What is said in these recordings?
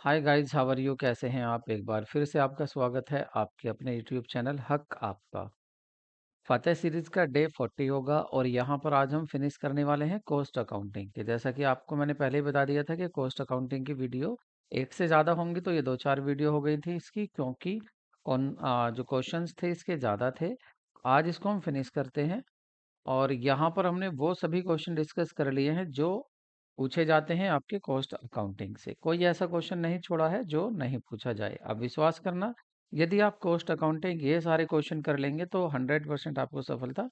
Hi guys, how are you? कैसे हैं आप? एक बार फिर से आपका स्वागत है आपके अपने यूट्यूब चैनल हक आपका। फतेह सीरीज का डे 40 होगा और यहाँ पर आज हम फिनिश करने वाले हैं कॉस्ट अकाउंटिंग के। जैसा कि आपको मैंने पहले ही बता दिया था कि कॉस्ट अकाउंटिंग की वीडियो एक से ज़्यादा होंगी, तो ये दो चार वीडियो हो गई थी इसकी, क्योंकि जो क्वेश्चंस थे इसके ज़्यादा थे। आज इसको हम फिनिश करते हैं और यहाँ पर हमने वो सभी क्वेश्चन डिस्कस कर लिए हैं जो पूछे जाते हैं आपके कॉस्ट अकाउंटिंग से। कोई ऐसा क्वेश्चन नहीं छोड़ा है जो नहीं पूछा जाए। आप विश्वास करना, यदि आप कॉस्ट अकाउंटिंग ये सारे क्वेश्चन कर लेंगे तो 100% आपको सफलता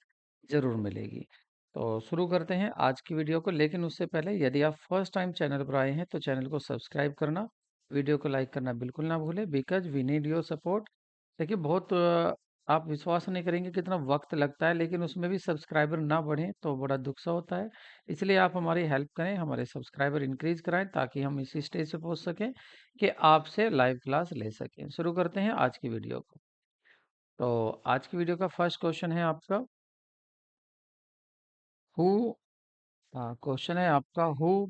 जरूर मिलेगी। तो शुरू करते हैं आज की वीडियो को, लेकिन उससे पहले यदि आप फर्स्ट टाइम चैनल पर आए हैं तो चैनल को सब्सक्राइब करना, वीडियो को लाइक करना बिल्कुल ना भूलें, because we need your support. देखिए, बहुत आप विश्वास नहीं करेंगे कितना वक्त लगता है, लेकिन उसमें भी सब्सक्राइबर ना बढ़े तो बड़ा दुख सा होता है। इसलिए आप हमारी हेल्प करें, हमारे सब्सक्राइबर इंक्रीज कराएं, ताकि हम इसी स्टेज से पहुंच सकें कि आपसे लाइव क्लास ले सकें। शुरू करते हैं आज की वीडियो को। तो आज की वीडियो का फर्स्ट क्वेश्चन है आपका, हु क्वेश्चन है आपका, who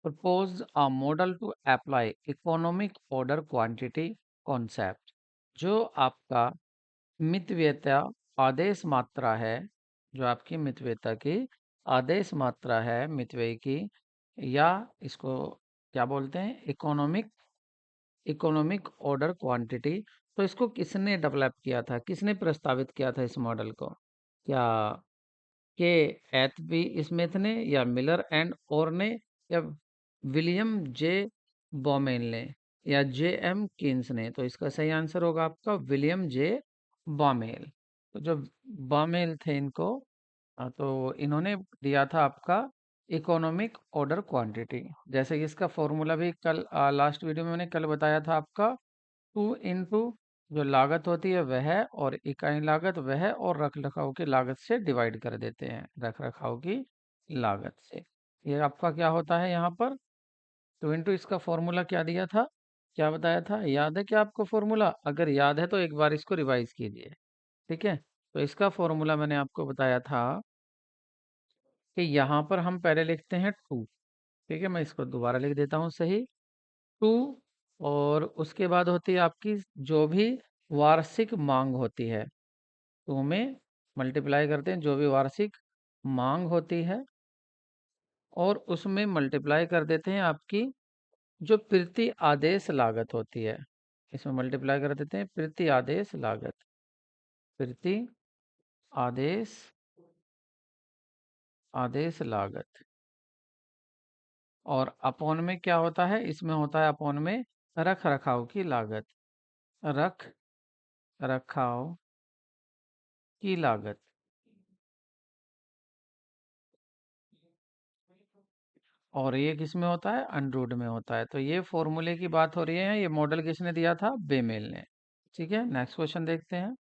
propose a model to apply economic order quantity concept. जो आपका मितव्ययता आदेश मात्रा है, जो आपकी मितव्ययता की आदेश मात्रा है, मितव्यय की, या इसको क्या बोलते हैं, इकोनॉमिक इकोनॉमिक ऑर्डर क्वांटिटी। तो इसको किसने डेवलप किया था, किसने प्रस्तावित किया था इस मॉडल को? क्या के एथ बी स्मिथ ने, या मिलर एंड और ने, या विलियम जे बॉमेल ने, या जे एम किन्स ने? तो इसका सही आंसर होगा आपका विलियम जे बॉमेल। तो जो बॉमेल थे इनको, तो इन्होंने दिया था आपका इकोनॉमिक ऑर्डर क्वांटिटी। जैसे कि इसका फॉर्मूला भी कल लास्ट वीडियो में मैंने कल बताया था आपका, 2 इंटू जो लागत होती है वह, और इकाई लागत वह, और रख रखाव की लागत से डिवाइड कर देते हैं, रख रखाव की लागत से। ये आपका क्या होता है यहाँ पर, 2 इंटू इसका फॉर्मूला क्या दिया था, क्या बताया था? याद है क्या आपको फॉर्मूला? अगर याद है तो एक बार इसको रिवाइज कीजिए। ठीक है, तो इसका फॉर्मूला मैंने आपको बताया था कि यहाँ पर हम पहले लिखते हैं 2। ठीक है, मैं इसको दोबारा लिख देता हूँ सही, 2। और उसके बाद होती है आपकी जो भी वार्षिक मांग होती है, 2 में मल्टीप्लाई करते हैं जो भी वार्षिक मांग होती है, और उसमें मल्टीप्लाई कर देते हैं आपकी जो प्रति आदेश लागत होती है, इसमें मल्टीप्लाई कर देते हैं प्रति आदेश लागत, प्रति आदेश आदेश लागत। और अपॉन में क्या होता है, इसमें होता है अपॉन में रख रखाव की लागत, रख रखाव की लागत। और ये किस में होता है, अनरूड में होता है। तो ये फॉर्मूले की बात हो रही है, ये मॉडल किसने दिया था, बेमेल ने। ठीक है, नेक्स्ट क्वेश्चन देखते हैं।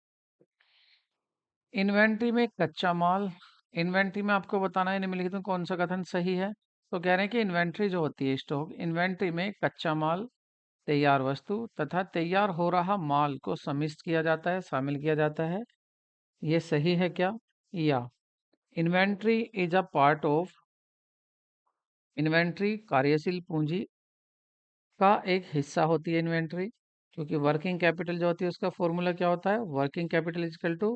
इन्वेंट्री में कच्चा माल, इन्वेंट्री में आपको बताना है निम्नलिखित में कौन सा कथन सही है। तो कह रहे हैं कि इन्वेंट्री जो होती है, स्टॉक, इन्वेंट्री में कच्चा माल, तैयार वस्तु तथा तैयार हो रहा माल को सम्मिलित किया जाता है, शामिल किया जाता है। ये सही है क्या? या inventory is a part of, inventory कार्यशील पूंजी का एक हिस्सा होती है इन्वेंट्री, क्योंकि वर्किंग कैपिटल जो होती है उसका फॉर्मूला क्या होता है, working capital equal to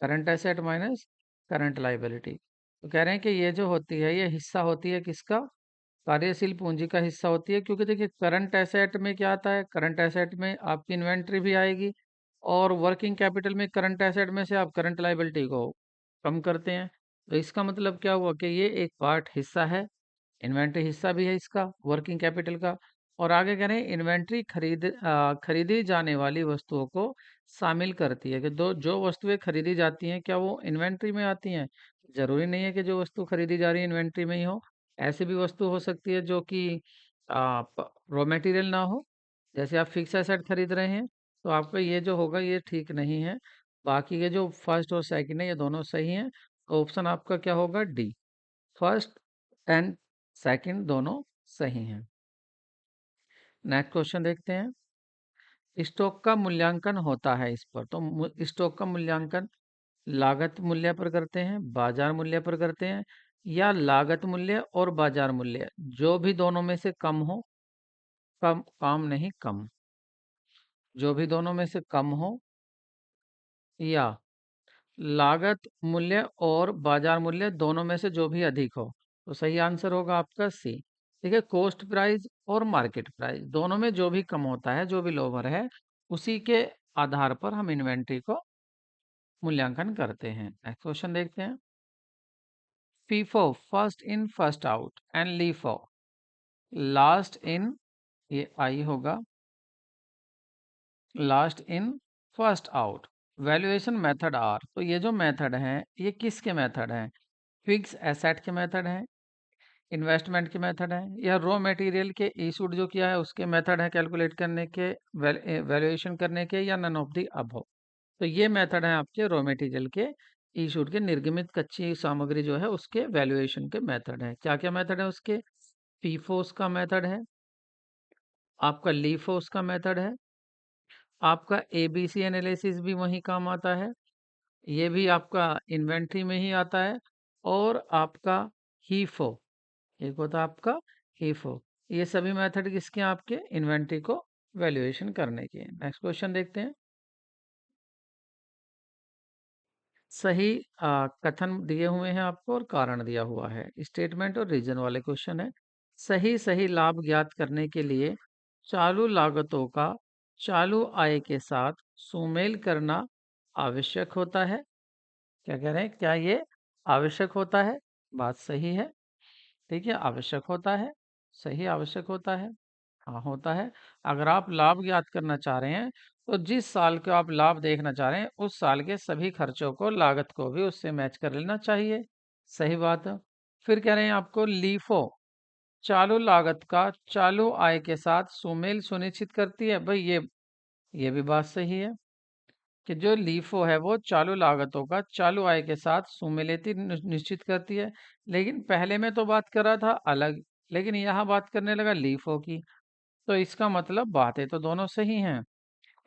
current asset minus current liability. तो कह रहे हैं कि ये जो होती है ये हिस्सा होती है किसका, कार्यशील पूंजी का हिस्सा होती है। क्योंकि देखिए, करंट एसेट में क्या आता है, करंट एसेट में आपकी इन्वेंट्री भी आएगी, और वर्किंग कैपिटल में करंट एसेट में से आप करंट लाइबिलिटी को कम करते हैं। तो इसका मतलब क्या हुआ कि ये एक पार्ट हिस्सा है, इन्वेंट्री हिस्सा भी है इसका वर्किंग कैपिटल का। और आगे कह रहे हैं इन्वेंट्री खरीदी जाने वाली वस्तुओं को शामिल करती है, कि दो जो वस्तुएं खरीदी जाती हैं क्या वो इन्वेंट्री में आती हैं? जरूरी नहीं है कि जो वस्तु खरीदी जा रही है इन्वेंट्री में ही हो। ऐसी भी वस्तु हो सकती है जो कि रॉ मटेरियल ना हो। जैसे आप फिक्स एसेट खरीद रहे हैं, तो आपका ये जो होगा ये ठीक नहीं है। बाकी के जो फर्स्ट और सेकंड है ये दोनों सही हैं। तो ऑप्शन आपका क्या होगा, डी, फर्स्ट एंड सेकंड दोनों सही हैं। नेक्स्ट क्वेश्चन देखते हैं। स्टॉक का मूल्यांकन होता है इस पर, तो स्टॉक का मूल्यांकन लागत मूल्य पर करते हैं, बाजार मूल्य पर करते हैं, या लागत मूल्य और बाजार मूल्य जो भी दोनों में से कम हो, कम काम नहीं कम, जो भी दोनों में से कम हो, या लागत मूल्य और बाजार मूल्य दोनों में से जो भी अधिक हो। तो सही आंसर होगा आपका सी। ठीक है, कॉस्ट प्राइस और मार्केट प्राइस दोनों में जो भी कम होता है, जो भी लोअर है, उसी के आधार पर हम इन्वेंट्री को मूल्यांकन करते हैं। नेक्स्ट क्वेश्चन देखते हैं। FIFO first in first out and LIFO last in, ये आई होगा, last in first out. Valuation method are, तो ये जो मेथड हैं ये किसके मेथड हैं? फिक्स एसेट के मेथड हैं, इन्वेस्टमेंट के मेथड हैं, या रॉ मटेरियल के इशूड जो किया है उसके मेथड है कैलकुलेट करने के, वैल्यूएशन करने के, या नन ऑफ द अबव। तो ये मेथड है आपके रॉ मटेरियल के इशूड के, निर्गमित कच्ची सामग्री जो है उसके वैल्यूएशन के मेथड है। क्या क्या मेथड है उसके? फीफोस का मेथड है, आपका लीफोस का मेथड है, आपका एबीसी एनालिसिस भी वही काम आता है, ये भी आपका इन्वेंट्री में ही आता है, और आपका हीफो, एक होता है आपका हीफो। ये सभी मेथड किसके हैं? आपके इन्वेंट्री को वैल्यूएशन करने के। नेक्स्ट क्वेश्चन देखते हैं। सही कथन दिए हुए हैं आपको और कारण दिया हुआ है, स्टेटमेंट और रीजन वाले क्वेश्चन है। सही सही लाभ ज्ञात करने के लिए चालू लागतों का चालू आय के साथ सुमेल करना आवश्यक होता है। क्या कह रहे हैं? क्या ये आवश्यक होता है? बात सही है। ठीक है, आवश्यक होता है, सही आवश्यक होता है, हाँ होता है। अगर आप लाभ ज्ञात करना चाह रहे हैं तो जिस साल के आप लाभ देखना चाह रहे हैं उस साल के सभी खर्चों को, लागत को भी उससे मैच कर लेना चाहिए। सही बात है। फिर कह रहे हैं आपको लीफो चालू लागत का चालू आय के साथ सुमेल सुनिश्चित करती है। भाई ये भी बात सही है कि जो लीफो है वो चालू लागतों का चालू आय के साथ सुमेलित निश्चित करती है। लेकिन पहले में तो बात कर रहा था अलग, लेकिन यहाँ बात करने लगा लीफो की। तो इसका मतलब बातें तो दोनों सही हैं,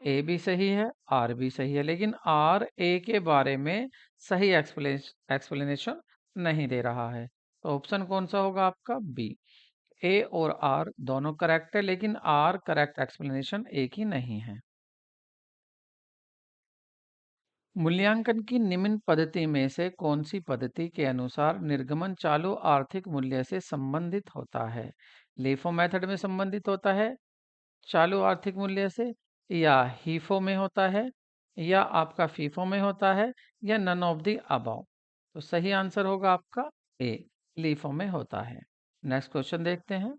ए भी सही है, आर भी सही है, लेकिन आर ए के बारे में सही एक्सप्लेनेशन नहीं दे रहा है। तो ऑप्शन कौन सा होगा आपका? बी। ए और आर दोनों करेक्ट है, लेकिन आर करेक्ट एक्सप्लेनेशन एक ही नहीं है। मूल्यांकन की निम्न पद्धति में से कौन सी पद्धति के अनुसार निर्गमन चालू आर्थिक मूल्य से संबंधित होता है? लेफो मेथड में संबंधित होता है चालू आर्थिक मूल्य से, या हीफो में होता है, या आपका फीफो में होता है, या नन ऑफ द अबव। तो सही आंसर होगा आपका ए, लीफो में होता है। नेक्स्ट क्वेश्चन देखते हैं।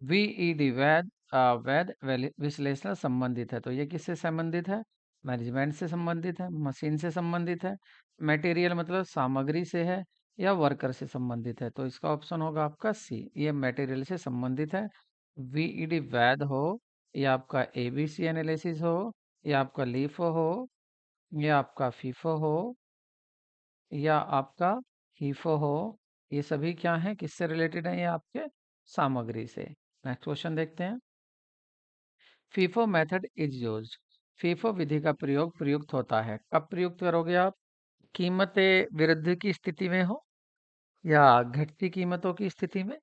वीईडी वैध वैध विश्लेषण संबंधित है, तो ये किससे संबंधित है? मैनेजमेंट से संबंधित है, मशीन से संबंधित है, मटेरियल मतलब सामग्री से है, या वर्कर से संबंधित है। तो इसका ऑप्शन होगा आपका सी, ये मटेरियल से संबंधित है। वीईडी वैध हो, या आपका एबीसी एनालिसिस हो, या आपका लीफो हो, या आपका फीफो हो, या आपका हीफो हो, ये सभी क्या हैं, किससे रिलेटेड है? ये आपके सामग्री से। नेक्स्ट क्वेश्चन देखते हैं। FIFO method is used, FIFO विधि का प्रयोग प्रयुक्त होता है। कब प्रयुक्त करोगे आप? कीमतें वृद्धि की स्थिति में हो, या घटती कीमतों की स्थिति में,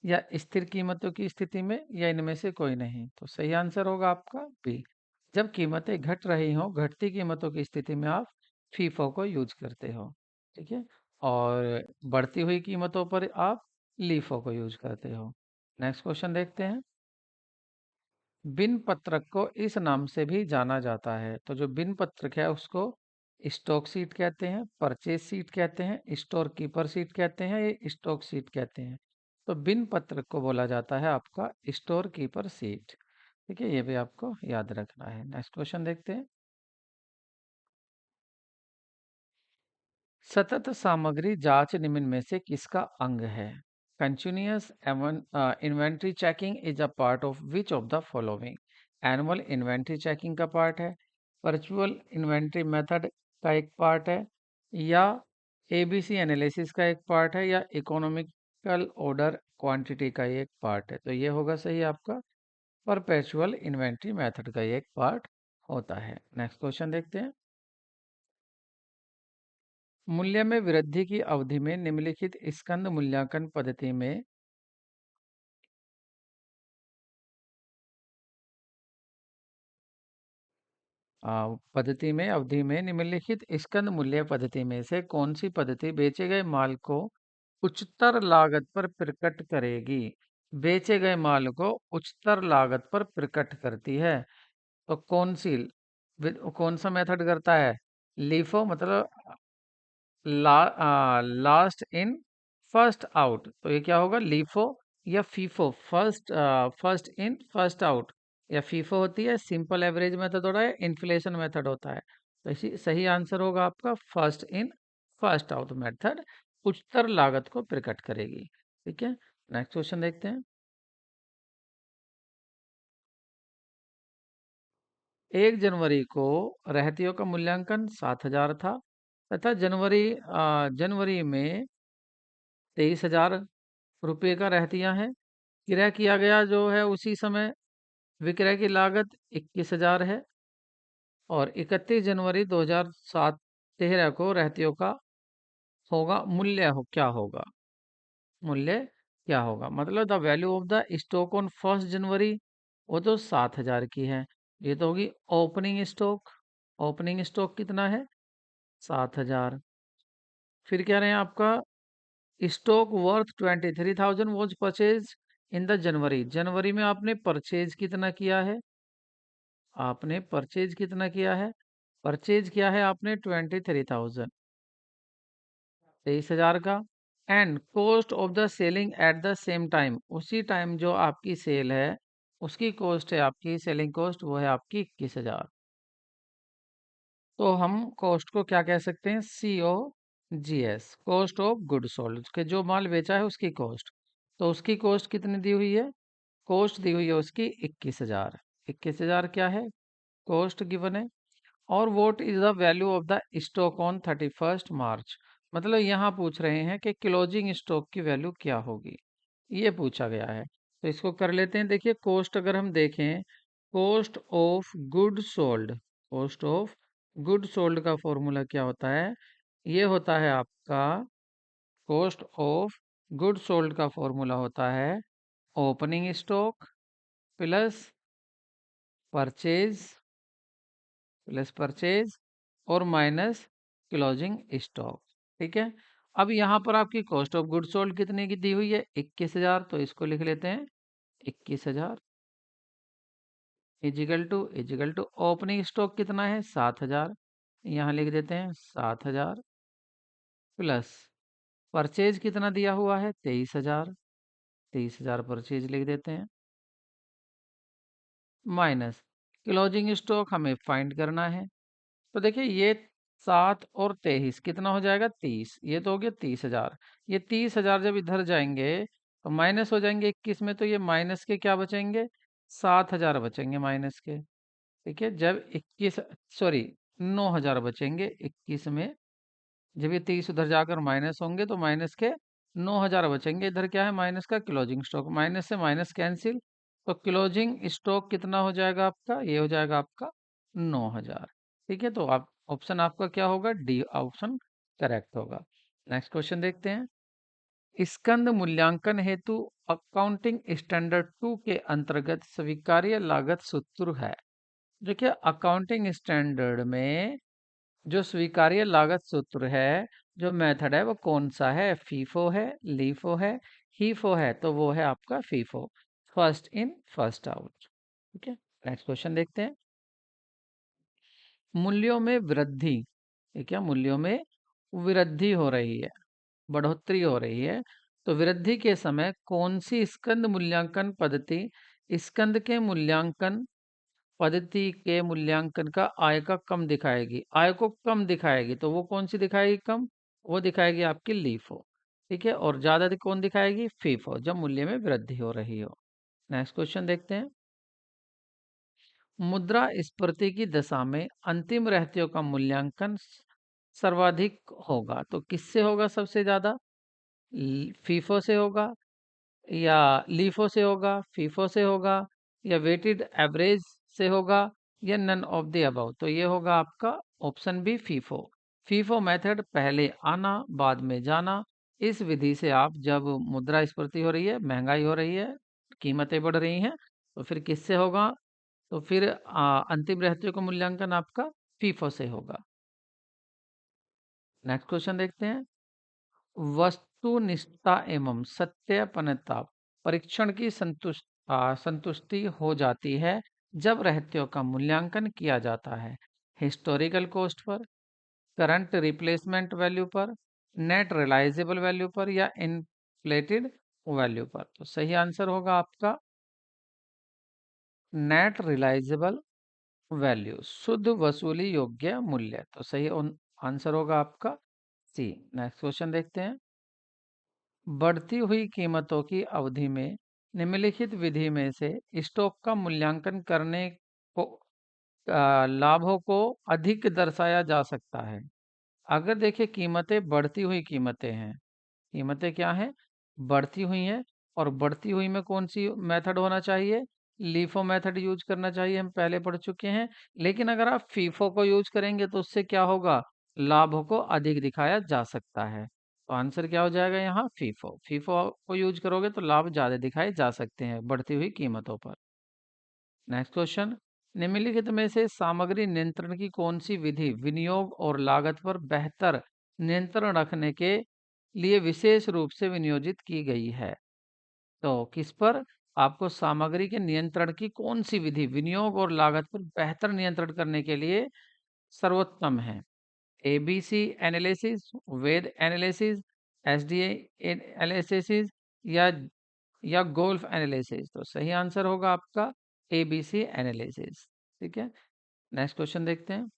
या स्थिर कीमतों की स्थिति में, या इनमें से कोई नहीं। तो सही आंसर होगा आपका बी। जब कीमतें घट रही हो, घटती कीमतों की स्थिति में आप फीफो को यूज करते हो। ठीक है, और बढ़ती हुई कीमतों पर आप लीफो को यूज करते हो। नेक्स्ट क्वेश्चन देखते हैं। बिन पत्रक को इस नाम से भी जाना जाता है, तो जो बिन पत्रक है उसको स्टॉक सीट कहते हैं, परचेज सीट कहते हैं, स्टोर कीपर सीट कहते हैं, ये स्टॉक सीट कहते हैं। तो बिन पत्रक को बोला जाता है आपका स्टोर कीपर सीट। ठीक है, ये भी आपको याद रखना है। नेक्स्ट क्वेश्चन देखते हैं। सतत सामग्री जांच निम्न में से किसका अंग है? Continuous inventory checking is a part of which of the following? Annual inventory checking का पार्ट है, वर्चुअल इन्वेंट्री मेथड का एक पार्ट है, या एबीसी एनालिसिस का एक पार्ट है, या इकोनॉमिकल ऑर्डर क्वांटिटी का एक पार्ट है। तो ये होगा सही आपका परपेचुअल इन्वेंट्री मेथड का एक पार्ट होता है। नेक्स्ट क्वेश्चन देखते हैं। मूल्य में वृद्धि की अवधि में निम्नलिखित स्कंद मूल्यांकन पद्धति में पद्धति में अवधि में निम्नलिखित स्कंद मूल्य पद्धति में से कौन सी पद्धति बेचे गए माल को उच्चतर लागत पर प्रकट करेगी? बेचे गए माल को उच्चतर लागत पर प्रकट करती है। तो कौन सा मेथड करता है? लीफो मतलब लास्ट इन फर्स्ट आउट। तो ये क्या होगा, लीफो या FIFO? First in first out या फीफो होती है, सिंपल एवरेज मेथड होता है, इन्फ्लेशन मेथड होता है। तो इसी सही आंसर होगा आपका first in first out method उच्चतर लागत को प्रकट करेगी। ठीक है, नेक्स्ट क्वेश्चन देखते हैं। 1 जनवरी को रहतियों का मूल्यांकन 7,000 था तथा जनवरी में 23,000 रुपये का रहतिया है। क्रय किया गया जो है उसी समय विक्रय की लागत 21,000 है और 31 जनवरी 2007-13 को रहतियों का क्या होगा? मूल्य क्या होगा मतलब the value of the stock on 1 जनवरी, वो तो 7,000 की है। ये तो होगी ओपनिंग स्टॉक। ओपनिंग स्टॉक कितना है? 7,000। फिर कह रहे हैं आपका stock worth 23,000 was purchase in the January. जनवरी में आपने परचेज कितना किया है? आपने परचेज कितना किया है? परचेज किया है आपने 23,000, 23,000 का। And cost of the selling at the same time, उसी टाइम जो आपकी सेल है उसकी कॉस्ट है, आपकी सेलिंग कॉस्ट वो है आपकी 21,000। तो हम कॉस्ट को क्या कह सकते हैं? COGS, cost of good sold, के जो माल बेचा है उसकी कॉस्ट। तो उसकी कॉस्ट कितनी दी हुई है? कॉस्ट दी हुई है उसकी 21,000। 21,000 क्या है? कॉस्ट गिवन है। और what is the value of the stock on 31 मार्च, मतलब यहाँ पूछ रहे हैं कि क्लोजिंग स्टॉक की वैल्यू क्या होगी, ये पूछा गया है। तो इसको कर लेते हैं। देखिए कॉस्ट अगर हम देखें, cost of good sold, cost of good sold का फॉर्मूला क्या होता है? ये होता है आपका, कॉस्ट ऑफ गुड सोल्ड का फॉर्मूला होता है ओपनिंग स्टॉक प्लस परचेज, और माइनस क्लोजिंग स्टॉक। ठीक है, अब यहाँ पर आपकी कॉस्ट ऑफ गुड सोल्ड कितने की दी हुई है? 21,000। तो इसको लिख लेते हैं 21,000 इजिकल टू ओपनिंग स्टॉक कितना है? 7,000, यहाँ लिख देते हैं 7,000 प्लस परचेज कितना दिया हुआ है? 23,000, 23,000 परचेज लिख देते हैं, माइनस क्लोजिंग स्टॉक हमें फाइंड करना है। तो देखिए ये 7 और 23 कितना हो जाएगा? 30। ये तो हो गया 30,000। ये 30,000 जब इधर जाएंगे तो माइनस हो जाएंगे 21 में, तो ये माइनस के क्या बचेंगे? 7,000 बचेंगे माइनस के। ठीक है, जब 21 सॉरी 9,000 बचेंगे 21 में। जब ये 30 उधर जाकर माइनस होंगे तो माइनस के 9,000 बचेंगे। इधर क्या है? माइनस का क्लोजिंग स्टॉक, माइनस से माइनस कैंसिल। तो क्लोजिंग स्टॉक कितना हो जाएगा आपका? ये हो जाएगा आपका 9,000। ठीक है, तो आप ऑप्शन आपका क्या होगा? डी ऑप्शन करेक्ट होगा। नेक्स्ट क्वेश्चन देखते हैं। स्कंद मूल्यांकन हेतु अकाउंटिंग स्टैंडर्ड 2 के अंतर्गत स्वीकार्य लागत सूत्र है। देखिए अकाउंटिंग स्टैंडर्ड में जो स्वीकार्य लागत सूत्र है, जो मेथड है, वो कौन सा है? फीफो है, लीफो है, हीफो है? तो वो है आपका FIFO, first in first out. ठीक है, नेक्स्ट क्वेश्चन देखते हैं। मूल्यों में वृद्धि, ये क्या? मूल्यों में वृद्धि हो रही है, बढ़ोतरी हो रही है। तो वृद्धि के समय कौन सी स्कंद मूल्यांकन पद्धति स्कंद के मूल्यांकन पद्धति के मूल्यांकन का आय का कम दिखाएगी, आय को कम दिखाएगी? तो वो कौन सी दिखाएगी कम? वो दिखाएगी आपकी लीफो। ठीक है, और ज्यादा कौन दिखाएगी? फीफो, जब मूल्य में वृद्धि हो रही हो। नेक्स्ट क्वेश्चन देखते हैं। मुद्रास्फीति की दशा में अंतिम रहतियों का मूल्यांकन सर्वाधिक होगा, तो किससे होगा सबसे ज्यादा? फीफो से होगा या लीफो से होगा, फीफो से होगा या वेटेड एवरेज से होगा या नन ऑफ द अबव? तो ये होगा आपका option B FIFO. FIFO method, पहले आना बाद में जाना। इस विधि से आप जब मुद्रास्फीति हो रही है, महंगाई हो रही है, कीमतें बढ़ रही हैं, तो फिर किससे होगा? तो फिर अंतिम रहते का मूल्यांकन आपका फीफो से होगा। नेक्स्ट क्वेश्चन देखते हैं। वस्तुनिष्ठता एवं सत्यापनता परीक्षण की संतुष्टि हो जाती है जब रहत्यों का मूल्यांकन किया जाता है historical cost per, current replacement value पर, नेट रिलाइजेबल वैल्यू पर या इन्फ्लेटेड वैल्यू पर। तो सही आंसर होगा आपका नेट रिलाइजेबल वैल्यू, शुद्ध वसूली योग्य मूल्य। तो सही आंसर होगा आपका सी। नेक्स्ट क्वेश्चन देखते हैं। बढ़ती हुई कीमतों की अवधि में निम्नलिखित विधि में से स्टॉक का मूल्यांकन करने को लाभों को अधिक दर्शाया जा सकता है। अगर देखिए कीमतें बढ़ती हुई कीमतें हैं, कीमतें क्या हैं, बढ़ती हुई हैं, और बढ़ती हुई में कौन सी मेथड होना चाहिए, लीफो मेथड यूज करना चाहिए, हम पहले पढ़ चुके हैं। लेकिन अगर आप फीफो को यूज करेंगे तो उससे क्या होगा, लाभों को अधिक दिखाया जा सकता है। तो आंसर क्या हो जाएगा यहाँ, फीफो। फीफो को यूज करोगे तो लाभ ज्यादा दिखाए जा सकते हैं बढ़ती हुई कीमतों पर। Next question. निम्नलिखित में से सामग्री नियंत्रण की कौन सी विधि विनियोग और लागत पर बेहतर नियंत्रण रखने के लिए विशेष रूप से विनियोजित की गई है। तो किस पर, आपको सामग्री के नियंत्रण की कौन सी विधि विनियोग और लागत पर बेहतर नियंत्रण करने के लिए सर्वोत्तम है। एबीसी एनालिसिस, वेद एनालिसिस, एसडीए एनालिसिस या गोल्फ एनालिसिस। तो सही आंसर होगा आपका एबीसी एनालिसिस। ठीक है, नेक्स्ट क्वेश्चन देखते हैं।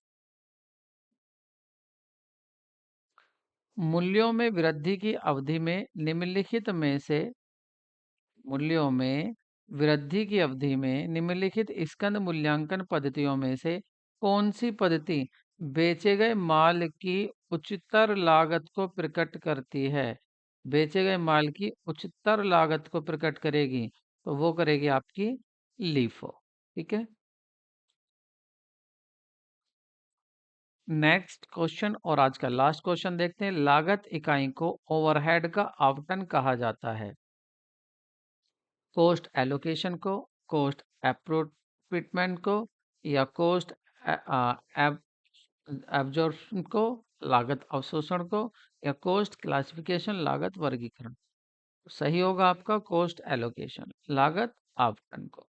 मूल्यों में वृद्धि की अवधि में निम्नलिखित में से मूल्यों में वृद्धि की अवधि में निम्नलिखित स्कंद मूल्यांकन पद्धतियों में से कौन सी पद्धति बेचे गए माल की उच्चतर लागत को प्रकट करती है। बेचे गए माल की उच्चतर लागत को प्रकट करेगी, तो वो करेगी आपकी लीफो। ठीक है, नेक्स्ट क्वेश्चन और आज का लास्ट क्वेश्चन देखते हैं। लागत इकाई को ओवरहेड का आवंटन कहा जाता है। कॉस्ट एलोकेशन को, कॉस्ट एप्रोप्रिएटमेंट को, या कॉस्ट एब्जॉर्प्शन को, लागत अवशोषण को, या कॉस्ट क्लासिफिकेशन लागत वर्गीकरण। सही होगा आपका कॉस्ट एलोकेशन, लागत आवंटन को।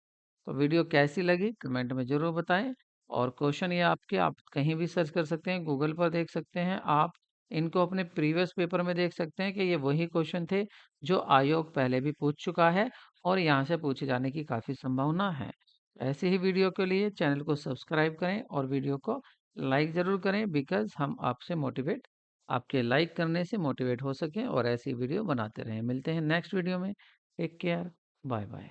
तो वीडियो कैसी लगी कमेंट में जरूर बताएं। और क्वेश्चन ये आपके, आप कहीं भी सर्च कर सकते हैं, गूगल पर देख सकते हैं आप, इनको अपने प्रीवियस पेपर में देख सकते हैं कि ये वही क्वेश्चन थे जो आयोग पहले भी पूछ चुका है और यहाँ से पूछे जाने की काफ़ी संभावना है। ऐसे ही वीडियो के लिए चैनल को सब्सक्राइब करें और वीडियो को लाइक ज़रूर करें, बिकॉज़ हम आपसे मोटिवेट, आपके लाइक करने से मोटिवेट हो सकें और ऐसी वीडियो बनाते रहें। मिलते हैं नेक्स्ट वीडियो में। Take care, bye bye.